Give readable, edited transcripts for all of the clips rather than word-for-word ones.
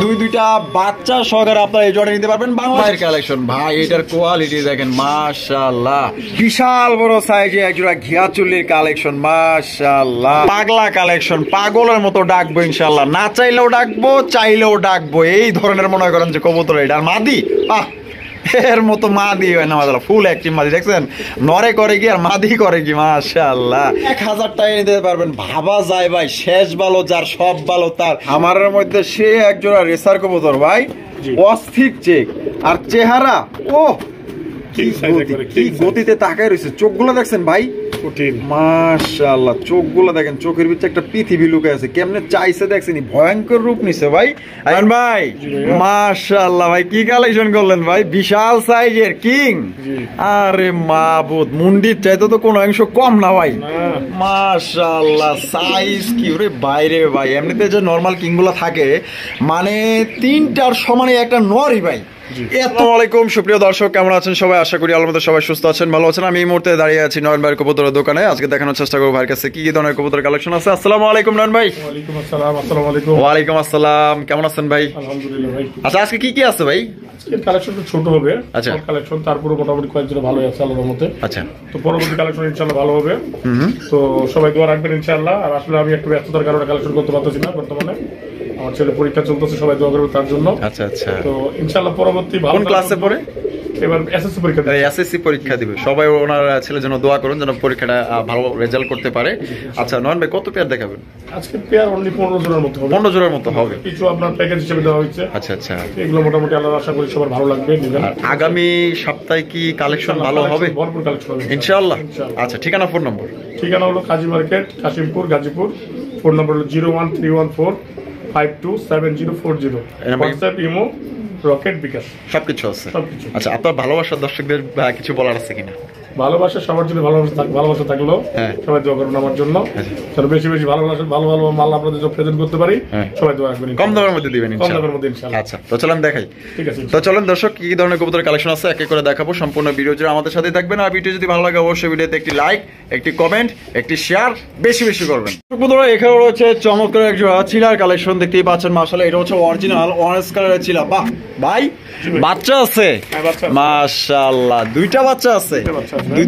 দুইটা বাচ্চা সহকারে আপনারা এই জোড়া নিতে পারবেন। বাংলাদেশের কালেকশন ভাই, এটার কোয়ালিটি দেখেন মাশাআল্লাহ, বিশাল বড় সাইজে এক জোড়া ঘিয়া চুল্লির কালেকশন মাশাআল্লাহ। পাগলা কালেকশন, পাগলের মতো ডাকবো ইনশাআল্লাহ, না চাইলেও ডাকবো, চাইলেও ডাকবো, এই ধরনের মনে করেন যে কবুতর। এটা আর মাদি এর মতো মাদি হয় না, ফুল অ্যাক্টিভ মাদি। দেখছেন নরে করে কি আর মাদি করে কি, মাশাআল্লাহ। 1000 টাকা নিতে পারবেন। ভাবা যায় ভাই, শেষ ভালো যার সব ভালো তার। আমার মধ্যে সে এক জোড়া রেসার কবুতর ভাই, অস্থির চেক আর চেহারা, ও কি গতিতে তাকায় রয়েছে। চোখগুলো দেখছেন ভাই, মাশাআল্লাহ, চোখগুলো দেখেন, চোখের ভিতরে একটা পৃথিবী লুকে আছে। কেমনে চাইছে দেখছেন, ভয়ঙ্কর রূপ নিছে ভাই। আয়ন ভাই মাশাআল্লাহ ভাই, কি কালেকশন করলেন ভাই, বিশাল সাইজের কিং। আরে মাবুদ, মুন্ডির চাইতে তো কোনো অংশ কম না ভাই, মাশাআল্লাহ। সাইজ কি রে বাইরে ভাই, এমনিতে যে নরমাল কিং গুলো থাকে মানে 3টার সমানে একটা নরই ভাই। আসসালামু আলাইকুম সুপ্রিয় দর্শক, কেমন আছেন সবাই? আশা করি আল্লাহর মধ্যে সবাই সুস্থ আছেন, ভালো আছেন। আমি এই মুহূর্তে দাঁড়িয়ে আছি নয়ন ভাইয়ের কবুতরের দোকানে। আজকে দেখানোর চেষ্টা করবো ভাইয়ের কাছে কি কি ধরনের কবুতরের কালেকশন আছে। আসসালামু আলাইকুম নয়ন ভাই। ওয়ালাইকুম আসসালাম। আসসালামু আলাইকুম। ওয়ালাইকুম আসসালাম, কেমন আছেন ভাই? আলহামদুলিল্লাহ ভাই। আচ্ছা, আজকে কি কি আছে ভাই? আজকের কালেকশনটা ছোট হবে। আচ্ছা, কালেকশন তারপরে মোটামুটি কয়েকজন ভালো আছে আল্লাহর মধ্যে। আচ্ছা, তো পরবর্তী কালেকশন ইনশাআল্লাহ ভালো হবে। তো সবাই দোয়া রাখবেন ইনশাআল্লাহ। আর আসলে আমি একটু ব্যস্ততার কারণে কালেকশন করতে পারতেছি না বর্তমানে, আমার ছেলে পরীক্ষা চলতেছে, সবাই দোয়া করবে তার জন্য। আচ্ছা আচ্ছা। তো ইনশাআল্লাহ পরবর্তী ভালো ক্লাসে পড়ে এবার এসএসসি পরীক্ষা দিবে। এসএসসি পরীক্ষা দিবে, সবাই ওনার ছেলের জন্য দোয়া করুন যেন পরীক্ষাটা ভালো রেজাল্ট করতে পারে। আচ্ছা নয়ন ভাই, কত পেয়ার দেখাবেন আজকে? পেয়ার অনলি 15 জনের মতো হবে। 15 জনের মতো হবে। কিছু আপনার প্যাকেজ হিসেবে দেওয়া হয়েছে। আচ্ছা আচ্ছা, এগুলো মোটামুটি আল্লাহ আশা করি সবার ভালো লাগবে। আগামী সপ্তাহে কি কালেকশন ভালো হবে? ভরপুর কালেকশন হবে ইনশাআল্লাহ। আচ্ছা, ঠিকানা ফোন নম্বর? ঠিকানা হলো Kazi market, Kashimpur, Gazipur. Phone number হলো 01314 527040। হোয়াটসঅ্যাপ, ইমো, রকেট, বিকাশ সবকিছু আছে। আচ্ছা, আপনার ভালোবাসার দর্শকদের কিছু বলার আছে কিনা? ভালোবাসা সবার জন্য, ভালোবাসা থাকলো সবাই দোয়া করবেন আমার জন্য, বেশি বেশি ভালোবাসা, ভালো ভালো মাল আপনাদের প্রেজেন্ট করতে পারি। সবাই দোয়া রাখবেন, কম দামের মধ্যে দিবেন ইনশাআল্লাহ। আচ্ছা, তো চলেন দেখাই। ঠিক আছে, তো চলেন দর্শক কি ধরনের কবুতরের কালেকশন আছে এক এক করে দেখাবো। সম্পূর্ণ ভিডিও জুড়ে আমাদের সাথে থাকবেন। আর ভিডিও যদি ভালো লাগে অবশ্যই ভিডিওতে একটি লাইক, একটি কমেন্ট, একটি শেয়ার বেশি বেশি করবেন। বন্ধুরা, এখানে রয়েছে চমৎকার এক জোড়া চিলার কালেকশন, দেখতেই পাচ্ছেন মাশাআল্লাহ। এটা হচ্ছে অরিজিনাল অরেঞ্জ কালারের চিলা। বাহ ভাই, বাচ্চা আছে মাশাআল্লাহ, দুইটা বাচ্চা আছে।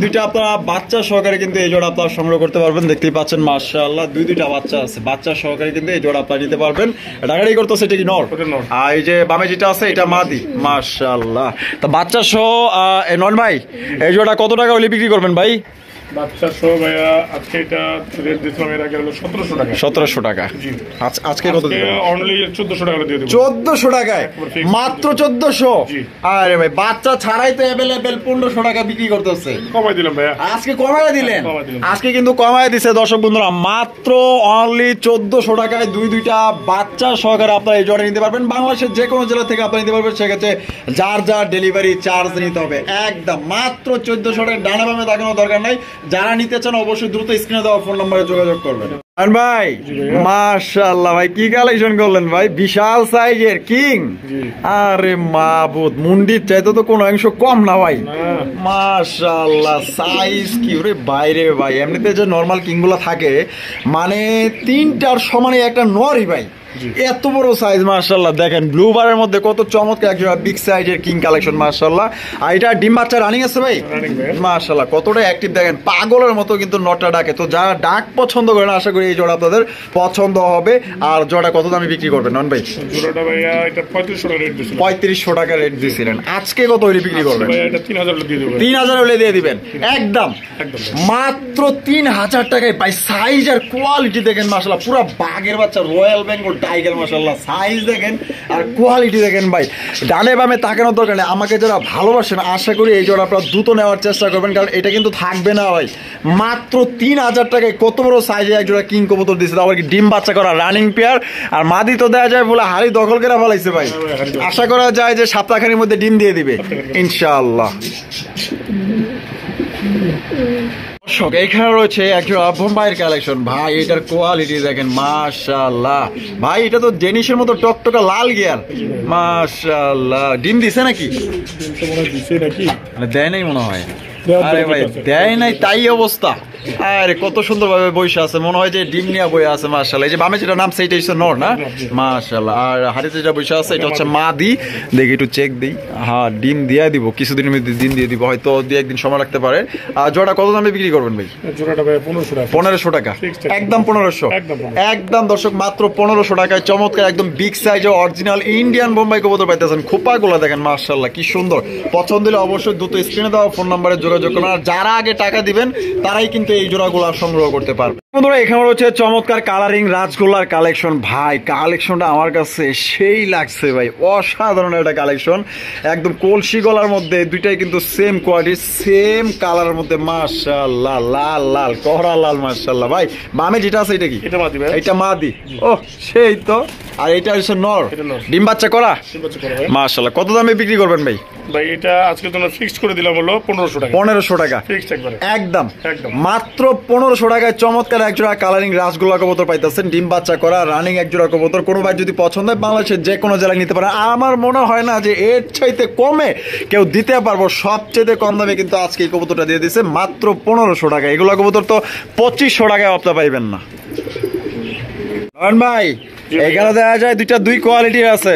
দুইটা আপনারা বাচ্চা সহকারে কিন্তু এই জোড়া আপনারা সংগ্রহ করতে পারবেন। দেখতেই পাচ্ছেন মাশাআল্লাহ, দুইটা বাচ্চা আছে। বাচ্চা সহকারে কিন্তু এই জোড়া আপনারা নিতে পারবেন। ডাকাডাকি করতেছে, এটা কি নর? আর এই যে বামে যেটা আছে এটা মাদি মাশাআল্লাহ। তো বাচ্চা সহ নন ভাই, এই জোড়া কত টাকা হলে বিক্রি করবেন ভাই? বাচ্চা সহ ভাইয়া আজকে এটা রেট দিছিলাম এর আগে হলো 1700 টাকা। 1700 টাকা। আজকে কত দিবেন? অনলি 1400 টাকা দিয়ে দেব। 1400 টাকায় মাত্র 1400? আরে ভাই, বাচ্চা ছাড়াই তো अवेलेबल 1500 টাকা বিক্রি করতেছে। কমাই দিলাম ভাইয়া, আজকে কমায় দিলেন। আজকে কিন্তু কমায় দিছে দর্শক বন্ধুরা, মাত্র অনলি 1400 টাকায় দুইটা বাচ্চা সহকারে আপনারা এই জোড়া নিতে পারবেন। বাংলাদেশের যে কোনো জেলা থেকে আপনারা নিতে পারবেন, সেক্ষেত্রে যার যার ডেলিভারি চার্জ নিতে হবে। একদম মাত্র 1400 টাকা। ডানা বামে তাকানোর দরকার নাই। যারা নিতে চান অবশ্যই দ্রুত স্ক্রিনে দেওয়া ফোন নম্বরে যোগাযোগ করবেন। ভাই মাশাআল্লাহ ভাই, কি কালেকশন করলেন ভাই, বিশাল সাইজের কিং। আরে মাবুদ, মুন্ডির চাইতে তো কোনো অংশ কম না ভাই, মাশাআল্লাহ। সাইজ কি রে বাইরে ভাই, এমনিতে যে নরমাল কিং গুলো থাকে মানে 3টার সমানে একটা নরই ভাই। এত বড় সাইজ মাশাআল্লাহ। দেখেন ব্লু বারের মধ্যে কত চমৎকার একটা বিগ সাইজের কিং কালেকশন মাশাআল্লাহ। আর এটা ডিম বাচ্চা রানিং আছে ভাই মাশাআল্লাহ, কতটা অ্যাক্টিভ দেখেন, পাগলের মতো কিন্তু নটটা ডাকে। তো যারা ডাক পছন্দ করেন আশা করি এই জোড়া আপনাদের পছন্দ হবে। আর জোড়া কত দামে বিক্রি করবেন নন ভাই? জোড়াটা ভাইয়া এটা 3500 টাকা রেট দিছিলেন। 3500 টাকা রেট দিছিলেন, আজকে কত হলে বিক্রি করবেন? ভাইয়া এটা 3000 হলে দিয়ে দেব। 3000 হলে দিয়ে দিবেন একদম, মাত্র 3000 টাকায় ভাই। সাইজ আর কোয়ালিটি দেখেন মাশাআল্লাহ, পুরো বাঘের বাচ্চা, রয়্যাল বেঙ্গল টাইগার মাশাআল্লাহ। সাইজ দেখেন আর কোয়ালিটি দেখেন ভাই, ডানে বামে তাকানোর দরকার নেই। আমাকে যারা ভালোবাসেন আশা করি এই জোড়া আপনারা দ্রুত নেওয়ার চেষ্টা করবেন, কারণ এটা কিন্তু থাকবে না ভাই। মাত্র 3000 টাকায় কত বড় সাইজে এক জোড়া কিং কবুতর দিচ্ছে, আবার কি ডিম বাচ্চা করা রানিং পেয়ার। আর মাদি তো দেওয়া যায় বলে হাড়ি দখল করে ফেলাইছে ভাই। আশা করা যায় যে সপ্তাহখানির মধ্যে ডিম দিয়ে দিবে ইনশাআল্লাহ। এখানে রয়েছে একটা বোম্বাইয়ের কালেকশন ভাই, এটার কোয়ালিটি দেখেন মাশাআল্লাহ ভাই। এটা তো ডেনিশের মতো টকটকা লাল গিয়ার মাশাআল্লাহ। ডিম দিছে নাকি? দেয় নাই মনে হয়। আরে ভাই দেয় নাই, তাই অবস্থা। আরে কত সুন্দর ভাবে বসে আছে, মনে হয় যে ডিম নিয়ে বসে আছে মাশাআল্লাহ। এই যে বামে যেটা নাম সেইটা হচ্ছে নর না, মাশাআল্লাহ। আর হাড়িতে যেটা বসে আছে এটা হচ্ছে মাদি। দেখি একটু চেক দিই, হ্যাঁ ডিম দিয়ে দিব, কিছুদিনের মধ্যে ডিম দিয়ে দিব, হয়তো দুই একদিন সময় রাখতে পারে। আর জোড়া কত দামে বিক্রি করবেন ভাই? জোড়াটা ভাই 1500 টাকা। 1500 টাকা, একদম 1500, একদম দর্শক মাত্র 1500 টাকায় চমৎকার একদম বিগ সাইজের অরিজিনাল ইন্ডিয়ান বোম্বাই কবুতর পাইতেছেন। খোপাগুলো দেখেন মাশাআল্লাহ কি সুন্দর। পছন্দ হলে অবশ্যই দ্রুত স্ক্রিনে দেওয়া ফোন নম্বরে যোগাযোগ করুন। আর যারা আগে টাকা দিবেন তারাই কিন্তু এই জোড়াগুলো সংগ্রহ করতে পারবে। বন্ধুরা এখানে রয়েছে চমৎকার কালারিং রাজগোল্লার কালেকশন। ভাই কালেকশনটা আমার কাছে সেই লাগছে ভাই, অসাধারণ একটা কালেকশন। একদম কলসি গলার মধ্যে, দুইটাই কিন্তু সেম কোয়ালিটি সেম কালারের মধ্যে মাশাআল্লাহ, লাল লাল কহরা লাল মাশাআল্লাহ। ভাই বামে যেটা আছে এটা কি? এটা মাদি ভাই। এটা মাদি, ও সেই তো। আর এটা হচ্ছে নর, ডিম বাচ্চা করা মাশাআল্লাহ। কত দামে বিক্রি করবেন ভাই? ভাই এটা আজকের জন্য ফিক্সড করে দিলাম হলো 1500 টাকা। 1500 টাকা ফিক্সড একবারে, একদম মাত্র 1500 টাকায় চমৎকার একজোড়া কালারিং রাসগোল্লা কবুতর পাইতেছেন, ডিম বাচ্চা করা রানিং একজোড়া কবুতর। কোনো ভাই যদি পছন্দ হয় বাংলাদেশের যে কোনো জেলায় নিতে পারে। আমার মনে হয় না যে এর চাইতে কমে কেউ দিতে পারবো। সবচেয়ে কম দামে কিন্তু আজকে এই কবুতরটা দিয়ে দিয়েছে মাত্র 1500 টাকা। এগুলো কবুতর তো 2500 টাকায় আপনি পাইবেন না ভাই। এখানে দেখা যায় দুই কোয়ালিটির আছে।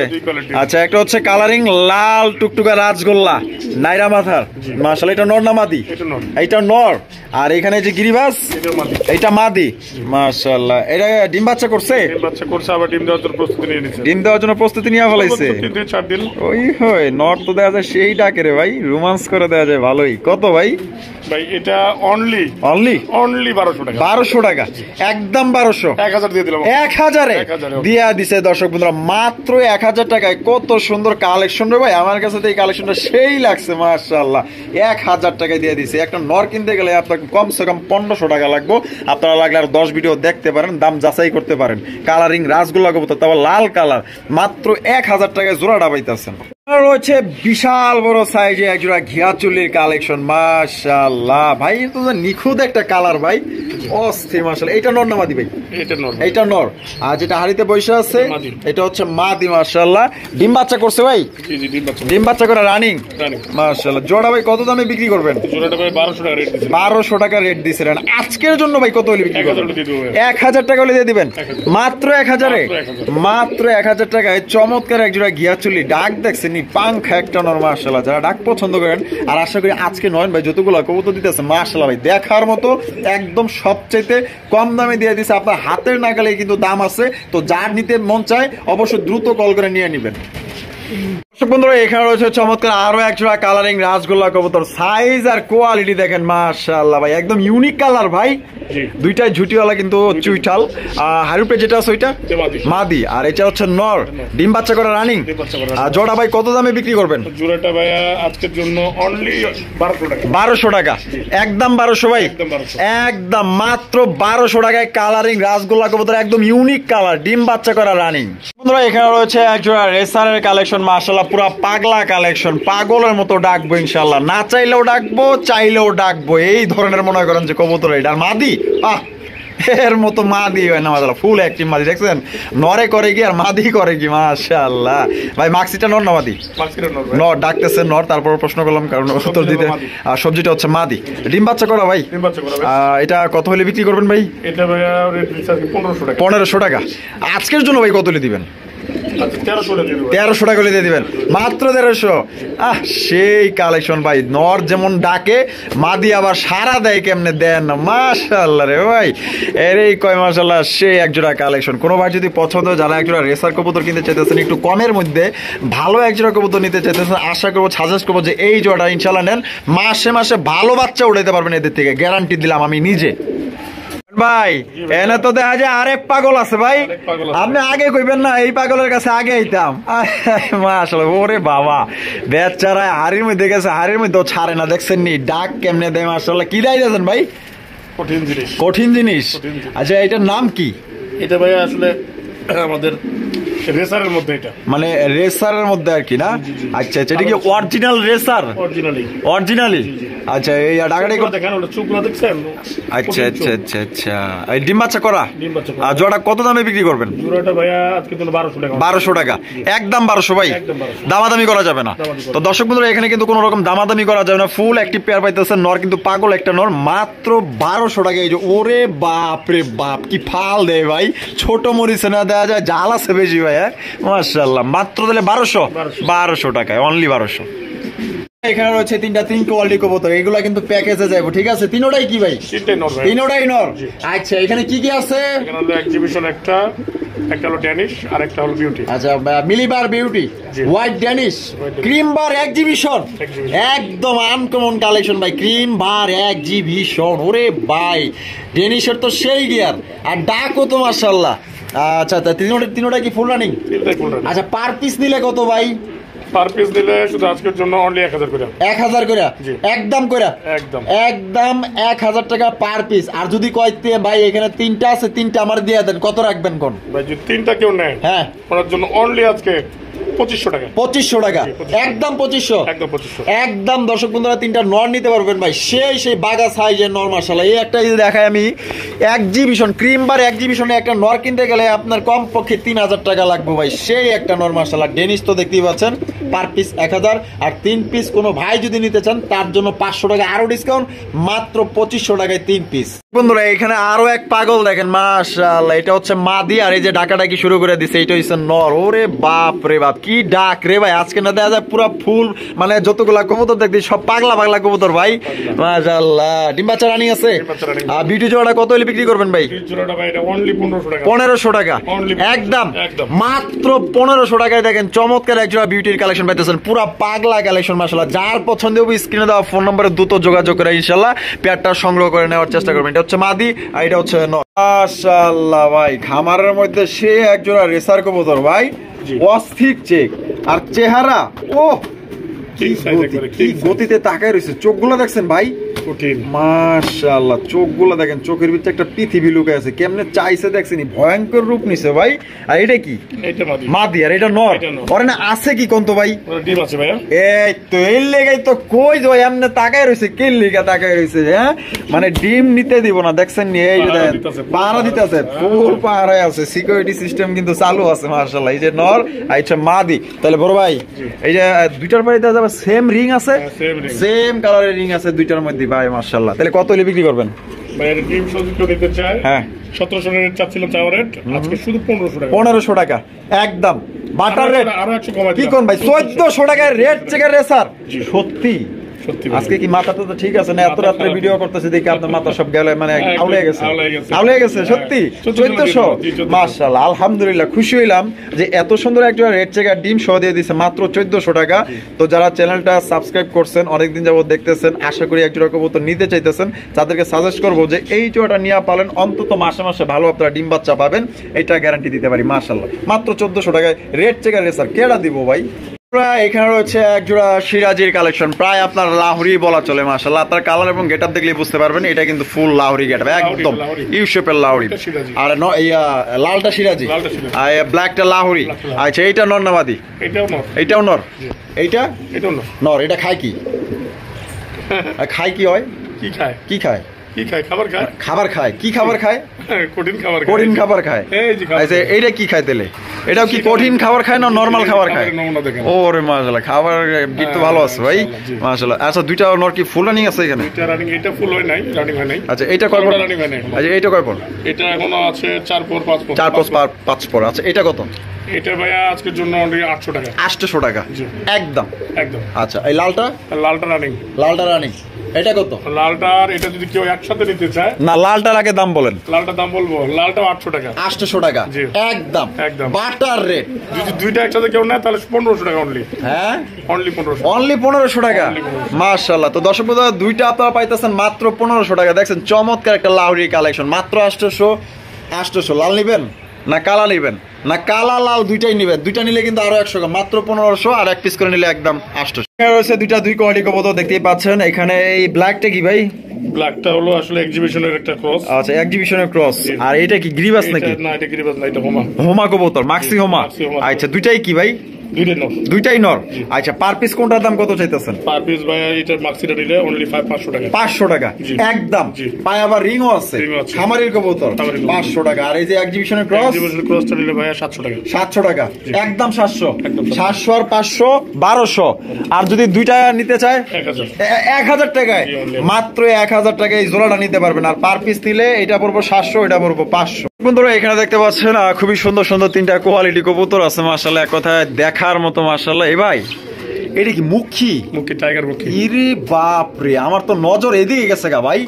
আচ্ছা, একটা হচ্ছে কালারিং লাল টুকটুকা রাজগোল্লা নাইরা মাথার মাশাআল্লাহ, এটা নর না মাদি? এটা নর। আর এখানে যে গিরিবাস এটা মাদি মাশাআল্লাহ। এটা ডিম বাচ্চা করছে? আবার ডিম দেওয়ার জন্য প্রস্তুতি নিয়ে নিছে। ডিম দেওয়ার জন্য প্রস্তুতি নিয়ে ফেলাইছে। 3-4 দিন। ওই হয় নর তো দেখা যায় সেই ডাকে রে ভাই, রোমান্স করে দেওয়া যায় ভালোই। কত ভাই? ভাই এটা অনলি 1200 টাকা। 1200 টাকা, একদম 1200। 1000 দিয়ে দিলাম। 1000 দিয়া দিছে দর্শক বন্ধুরা মাত্র 1000 টাকায়। কত সুন্দর কালেকশন রে ভাই, আমার কাছে তো এই কালেকশনটা সেই লাগছে মাশাআল্লাহ। 1000 টাকায় দিয়ে দিছে। একটা নর কিনতে গেলে আপনার কমসে কম 1500 টাকা লাগবে। আপনারা লাগলে আর 10 ভিডিও দেখতে পারেন, দাম যাচাই করতে পারেন। কালারিং রাসগোল্লা কবুতর, তাও লাল কালার, মাত্র 1000 টাকায় জোড়াটা পাইতেছেন। রয়েছে বিশাল বড় সাইজে একজোড়া ঘিয়া চুল্লির কালেকশন মাশাআল্লাহ। ভাই তো নিখুঁত একটা কালার ভাই, অস্থির মাশাআল্লাহ। এটা নর না মাদি ভাই? এটা নর। আর যেটা হাড়িতে বসে আছে এটা হচ্ছে মাদি মাশাআল্লাহ। ডিম বাচ্চা করছে ভাই? ডিম বাচ্চা করে রানিং মাশাআল্লাহ। জোড়া ভাই কত দামে বিক্রি করবেন? জোড়াটা ভাই 1200 টাকা রেট দিছেন। 1200 টাকা রেট দিছিলেন। আজকের জন্য ভাই কত হলে বিক্রি করবেন? 1000 টাকা হলে দিয়ে দিবেন। মাত্র 1000 এ, মাত্র 1000 টাকায় চমৎকার একজোড়া ঘিয়া চুল্লি। ডাক দেখছেন পাংখা একটা নর মাশাআল্লাহ। যারা ডাক পছন্দ করেন, আর আশা করি আজকে নয়ন ভাই যতগুলো কবুতর দিতেছে মাশাআল্লাহ ভাই দেখার মতো, একদম সবচাইতে কম দামে দিয়ে দিছে। আপনার হাতের নাগালে কিন্তু দাম আছে। তো যার নিতে মন চায় অবশ্যই দ্রুত কল করে নিয়ে নেবেন। দর্শক বন্ধুরা এখানে রয়েছে চমৎকার আরো একজোড়া কালারিং রাসগোল্লা কবুতর। সাইজ আর কোয়ালিটি দেখেন মাশাআল্লাহ ভাই, একদম ইউনিক কালার ভাই। দুইটাই ঝুটিওয়ালা কিন্তু চুইঠাল। হারুপে যেটা আছে ওইটা মাদি, আর এটা হচ্ছে নর। ডিম বাচ্চা করা রানিং। জোড়া ভাই কত দামে বিক্রি করবেন? জোড়াটা ভাই আজকের জন্য অনলি 1200 টাকা। 1200 টাকা, একদম 1200 ভাই, একদম মাত্র 1200 টাকায় কালারিং রাসগোল্লা কবুতর, একদম ইউনিক কালার, ডিম বাচ্চা করা রানিং। বন্ধুরা এখানে রয়েছে একজোড়া রেসারের কালেকশন মাশাআল্লাহ, পুরো পাগলা কালেকশন। পাগলের মতো ডাকবো ইনশাআল্লাহ, না চাইলেও ডাকবো, চাইলেও ডাকবো, এই ধরনের মনে করেন যে কবুতর। এটা মাদি, এর মতো মাদি হয় না মাশাআল্লাহ, ফুল অ্যাক্টিভ মাদি। দেখছেন নরে করে কি আর মাদি করে কি মাশাআল্লাহ। ভাই মাক্সিটা নর না মাদি? নর। ডাকতেছে নর, তারপর প্রশ্ন করলাম কারণ উত্তর দিতে। সবজিটা হচ্ছে মাদি। ডিম বাচ্চা করা ভাই? এটা কত হলে বিক্রি করবেন ভাই? এটা ভাই 1500 টাকা। 1500 টাকা। আজকের জন্য ভাই কত হলে দিবেন? 1300 টাকা দিয়ে দিবেন, মাত্র 1300। সেই কালেকশন ভাই। নর যেমন ডাকে, মাদি আবার সারা দেয় কেমনে দেন মাশাআল্লাহ রে ভাই। এরই কয় মাশাআল্লাহ সেই একজোড়া কালেকশন। কোনো ভাই যদি পছন্দ, যারা একজোড়া রেসার কবুতর কিনতে চাইতেছেন, একটু কমের মধ্যে ভালো একজোড়া কবুতর নিতে চাইতেছেন, আশা করবো, সাজেস্ট করবো যে এই জোড়াটা ইনশাআল্লাহ নেন। মাসে মাসে ভালো বাচ্চা উঠাইতে পারবেন এদের থেকে, গ্যারান্টি দিলাম আমি নিজে। ভাই এনে তো দেখা যায় আরেক পাগল আছে ভাই, আপনি আগে কইবেন না, এই পাগলের কাছে আগে আইতাম মাশাআল্লাহ। ওরে বাবা, বেচারা হাড়ির মধ্যে গেছে, হাড়ির মধ্যেও ছাড়ে না। দেখছেন নি ডাক কেমনে দেয় মাশাআল্লাহ। কি দাইতেছেন ভাই? কঠিন জিনিস। কঠিন জিনিস। আচ্ছা এটার নাম কি? এটা ভাই আসলে আমাদের রেসারের মধ্যে এটা, মানে রেসারের মধ্যে আর কি না? আচ্ছা আচ্ছা, এটা কি অরিজিনাল রেসার? অরিজিনালি। আচ্ছা, এই ডাকাডাকি দেখেন, ওটা চোখগুলো দেখছেন? আচ্ছা আচ্ছা আচ্ছা আচ্ছা, এই ডিম বাচ্চা করা। আর জোড়া কত দামে বিক্রি করবেন? জোড়াটা ভাইয়া আজকে তো 1200 টাকা। 1200 টাকা, একদম 1200 ভাই, দামাদামি করা যাবে না। তো দর্শক বন্ধুরা, এখানে কিন্তু কোনো রকম দামাদামি করা যাবে না, ফুল একটি পেয়ার পাইতেছেন। নর কিন্তু পাগল একটা নর, মাত্র 1200 টাকা। এই যে ওরে বাপ রে বাপ, কি ফাল দেয় ভাই, ছোট মরিচে না দেওয়া যায়, জাল আছে বেশি ভাই। হ্যাঁ মাশাআল্লাহ, মাত্র তাহলে 1200 টাকায়, অনলি 1200। এখানে রয়েছে তিন কোয়ালিটি কবুতর, এগুলা কিন্তু প্যাকেজে যাবো, ঠিক আছে? তিনোটাই কি ভাই? তিনোটাই নর। আচ্ছা, এখানে কি কি আছে? এখানে হলো এক্সিবিশন একটা হলো ড্যানিশ, আর একটা হলো বিউটি। আচ্ছা, মিলিবার beauty, white Danish, cream bar exhibition, একদম আনকমন কালেকশন ভাই, ক্রিম বার এক্সিবিশন। ওরে ভাই, ড্যানিশের তো সেই গিয়ার, আর ডাকও তো মাশাআল্লাহ। আচ্ছা, তিনোটা কি ফুল রানিং? আচ্ছা, পার পিস নিলে কত ভাই? পার পিস দিলে শুধু আজকের জন্য অনলি 1000 করে। 1000 করে একদম করে, একদম 1000 টাকা পার পিস। আর যদি কয়তে ভাই এখানে তিনটা আছে, তিনটা আমার দিয়ে দেন, কত রাখবেন কোন ভাই? যদি তিনটা কেউ নেয়, হ্যাঁ, ওনার জন্য অনলি আজকে 2500 টাকা। 2500 টাকা, একদম 2500, একদম। দর্শক বন্ধুরা, তিনটা নর নিতে পারবেন ভাই, সেই বাগা সাইজের নর মাশাআল্লাহ। এই একটা যদি দেখাই আমি, এক্সিবিশন ক্রিম বার এক্সিবিশনে একটা নর কিনতে গেলে আপনার কমপক্ষে 3000 টাকা লাগবে ভাই, সেই একটা নর মাশাআল্লাহ। ডেনিস তো দেখতেই পাচ্ছেন, পার পিস 1000, আর 3 পিস কোনো ভাই যদি নিতে চান তার জন্য 500 টাকা আরো ডিসকাউন্ট, মাত্র 2500 টাকায় 3 পিস। বন্ধুরা, এখানে আরো এক পাগল দেখেন মাশাআল্লাহ, এটা হচ্ছে মাদি, আর এই যে ডাকাডাকি শুরু করে দিছে, এটা হচ্ছে নর। ওরে বাপ রে বাপ, কি ডাক রে ভাই, আজকে না দেখা যায় পুরো ফুল, মানে যতগুলা কবুতর দেখছি সব পাগলা কবুতর ভাই, মাশাআল্লাহ। ডিম বাচ্চা রানিং আছে। আর বিউটি জোড়াটা কত হলে বিক্রি করবেন ভাই? জোড়াটা ভাই এটা অনলি 1500 টাকা। 1500 টাকা, একদম মাত্র 1500 টাকায় দেখেন চমৎকার এক জোড়া বিউটির কালেকশন পাইতেছেন, পুরো পাগলা কালেকশন মাশাআল্লাহ। যার পছন্দ হবে স্ক্রিনে দেওয়া ফোন নম্বরে দ্রুত যোগাযোগ করে ইনশাআল্লাহ পেয়ারটা সংগ্রহ করে নেওয়ার চেষ্টা করবেন। এটা হচ্ছে মাদি, আর এটা হচ্ছে নর। মাশাআল্লাহ ভাই, খামারের মধ্যে সে এক জোড়া রেসার কবুতর ভাই, অস্থির চেক আর চেহারা, ও কি গতিতে তাকায় রয়েছে, চোখগুলো দেখছেন ভাই, মাশাআল্লাহ। চোখগুলো দেখেন, চোখের ভিতরে একটা পৃথিবী লুকে আছে, কেমনে চাইছে দেখছেন, ভয়ঙ্কর রূপ নিছে ভাই। আর এটা কি? মাদি, আর এটা নর। ওরে না আছে কি কোন তো ভাই? ডিম আছে ভাই। এই তো এর লেগাই তো কই ভাই, এমনি তাকায় রয়েছে, কে লিগা তাকায় রয়েছে, হ্যাঁ, মানে ডিম নিতে দিব না, দেখছেন নি? এই যে দেখেন, পাহারা দিতে আছে, ফুল পাহারায় আছে, সিকিউরিটি সিস্টেম কিন্তু চালু আছে মাশাআল্লাহ। এই যে নর, আর এটা মাদি। তাহলে বড় ভাই, এই যে দুইটার বাড়িতে যাবে সেম রিং আছে, সেম কালারের রিং আছে দুইটার মধ্যে ভাই মাশাআল্লাহ। তাহলে কত হলে বিক্রি করবেন ভাই? এর ডিম সহযোগ দিতে চাই, হ্যাঁ 1700 টাকা চাচ্ছিলাম চাওয়ার রেট, আজকে শুধু 1500 টাকা। 1500 টাকা একদম বাটার রেট। আরো 100 কমাই কি কোন ভাই, 1400 টাকায় রেট চেকার রেসার। সত্যি আজকে কি মাথাটা তো ঠিক আছে না? এত রাত্রে ভিডিও করতেছে দেখি আপনার মাথা সব গেলে, মানে আউলে গেছে সত্যি। 1400, মাশাআল্লাহ, আলহামদুলিল্লাহ, খুশি হইলাম যে এত সুন্দর একটা রেড চেকার ডিম সহ দিয়ে দিছে মাত্র 1400 টাকা। তো যারা চ্যানেলটা সাবস্ক্রাইব করছেন, অনেকদিন যাবত দেখতেছেন, আশা করি এক জোড়া কবুতর নিতে চাইতেছেন, তাদেরকে সাজেস্ট করবো যে এই জোড়াটা নিয়ে পালেন, অন্তত মাসে মাসে ভালো আপনারা ডিম বাচ্চা পাবেন, এটা গ্যারান্টি দিতে পারি মাশাআল্লাহ। মাত্র 1400 টাকায় রেড চেকার রেসার, কেডা দিব ভাই? এখানে রয়েছে এক জোড়া সিরাজির কালেকশন, প্রায় আপনার লাহোরি বলা চলে মাশাআল্লাহ। আপনার কালার এবং গেটআপ দেখলেই বুঝতে পারবেন এটা কিন্তু ফুল লাহোরি গেটআপ, একদম ইউ শেপের লাহোরি। আর লালটা সিরাজি, আর ব্ল্যাকটা লাহোরি। আচ্ছা, এইটা নর না মাদি? এইটাও নর। এইটা নর। এটা খায় কি? খায় কি হয়? কি খায়? খাবার খায়। কি খাবার খায়? কঠিন খাবার খায়। আচ্ছা, এইটা কি খায় তাহলে? এটাও কি কঠিন খাবার খায় না নরমাল খাবার খায়? ওরে মাশাআল্লাহ, খাবার গিট তো ভালো আছে ভাই মাশাআল্লাহ। আচ্ছা, দুইটা নর কি ফুল রানিং আছে এখানে? এটা রানিং, এটা ফুল হয় নাই, রানিং হয় নাই। আচ্ছা, এইটা কয় পর? আচ্ছা, এইটা কয় পর? এটা এখনো আছে 4 পর 5 পর। 4 পর 5 পর। আচ্ছা, এটা কত? এটা ভাইয়া আজকের জন্য অনলি 800 টাকা। 800 টাকা একদম। আচ্ছা, এই লালটা রানিং। লালটা রানিং, এটা কত? লালটার এটা যদি কেউ একসাথে নিতে চায়, না লালটার আগে দাম বলেন। লালটার দাম বলবো, লালটাও 800 টাকা। 800 টাকা একদম বাটার রেট। যদি দুইটা একসাথে কেউ নেয় তাহলে 1500 টাকা অনলি। হ্যাঁ, অনলি 1500 টাকা মাশাআল্লাহ। তো দর্শক বন্ধুরা, দুইটা আপনারা পাইতেছেন মাত্র 1500 টাকা। দেখছেন চমৎকার একটা লাহোরি কালেকশন, মাত্র 800। লাল নিবেন না কালা নিবেন? না কালা লাল দুইটাই নিবেন, দুইটা নিলে কিন্তু আরো 100, মাত্র 1500, আর এক পিস করে নিলে একদম 800। রয়েছে দুইটা 2 কোয়ালিটি কবুতর দেখতেই পাচ্ছেন। এখানে এই ব্ল্যাকটা কি ভাই? ব্ল্যাকটা হলো আসলে এক্সিবিশনের একটা ক্রস। আচ্ছা, এক্সিবিশনের ক্রস। আর এটা কি গ্রিবাস নাকি? না, এটা গ্রিবাস না, এটা হোমা। হোমা কবুতর, মাক্সি হোমা। আচ্ছা, দুইটাই কি ভাই? দুইটাই নর। আচ্ছা, পার পিস কোনটার দাম কত চাইতেছেন? পার পিস ভাই এটা মাক্সিটা নিলে অনলি 500 টাকা। 500 টাকা একদম। পায় আবার রিংও আছে, খামারের কবুতর। 500 টাকা। আর এই যে এক্সিবিশনের ক্রস, এক্সিবিশনের ক্রসটা নিলে ভাই 700 টাকা। 700 টাকা একদম। 700 আর 500 1200। আর যদি দুইটা নিতে চায় 1000 টাকায়, মাত্র 1000 টাকায় এই জোড়াটা নিতে পারবেন। আর পার পিস নিলে এটা পড়বো 700, এটা পড়বো 500। বন্ধুরা এখানে দেখতে পাচ্ছেন খুবই সুন্দর সুন্দর তিনটা কোয়ালিটি কবুতর আছে মাশাআল্লাহ, এক কথায় দেখার মতো মাশাআল্লাহ। এ ভাই এটা কি মুখী? টাইগার মুখী। ইরে বাপ রে, আমার তো নজর এদিকে গেছে গা ভাই।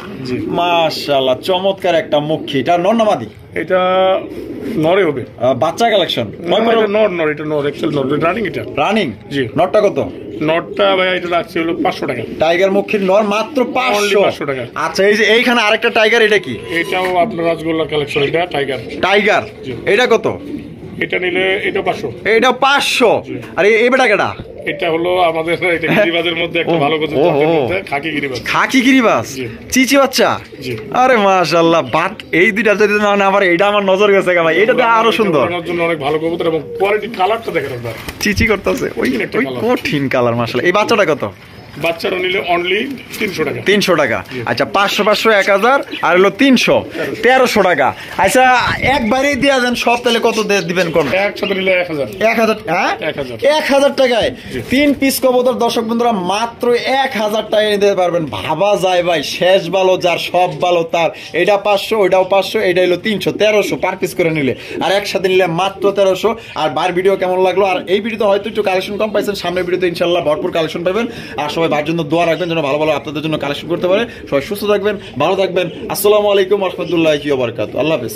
মাশাআল্লাহ, চমৎকার একটা মুখী। এটা নর না মাদি? এটা নরে হবে। বাচ্চা কালেকশন? নর, এটা নর, এক্সেল নর, রানিং। এটা রানিং। জি। নরটা কত? নটটা ভাই এটা রাখছি হলো 500 টাকা। টাইগার মুখীর নর মাত্র 500 টাকা। আচ্ছা, এই যে এইখানে আরেকটা টাইগার, এটা কি? এটাও আপনার রাজগোল্লার কালেকশন। এটা টাইগার। এটা কত? এটা নিলে এটা 500। এটা 500। আর এই বেটা কেডা? এটা হলো আমাদের এটা গিরিবাজের মধ্যে একটা ভালো কথা, খাকি গিরিবাজ। খাকি গিরিবাজ, চিচি বাচ্চা। আরে মাশাআল্লাহ, বাট এই দুইটা যদি না আবার এটা আমার নজর গেছে গা ভাই। এটা আরো সুন্দর, জন্য অনেক ভালো কবুতর এবং কোয়ালিটি কালারটা দেখেন আপনারা। চিচি করতেছে, ওই কঠিন কালার মাশাআল্লাহ। এই বাচ্চাটা কত? বাচ্চারা নিলে অনলি 300 টাকা। 300 টাকা। আচ্ছা, 500 500 1000 আর হলো 300 1300 টাকা। আচ্ছা, একবারেই দেয়া দেন সব, তাহলে কত দিবেন কোন? একসাথে নিলে 1000। 1000? হ্যাঁ, 1000 টাকায় 3 পিস কবুতর দর্শক বন্ধুরা মাত্র 1000 টাকায় নিতে পারবেন। ভাবা যায় ভাই, শেষ ভালো যার সব ভালো তার। এটা 500, ওইটাও 500, এটা হলো 300, 1300 পার পিস করে নিলে। আর একসাথে নিলে মাত্র 1300। আর বার ভিডিও কেমন লাগলো? আর এই ভিডিওতে হয়তো একটু কালেকশন কম পাইছেন, সামনের ভিডিওতে ইনশাআল্লাহ ভরপুর কালেকশন পাবেন। আর সবাই বার জন্য দোয়া রাখবেন যেন ভালো ভালো আপনাদের জন্য কালেকশন করতে পারে। সবাই সুস্থ থাকবেন, ভালো থাকবেন। আসসালামু আলাইকুম ওয়া রাহমাতুল্লাহি ওয়া বারাকাতুহু। আল্লাহ হাফেজ।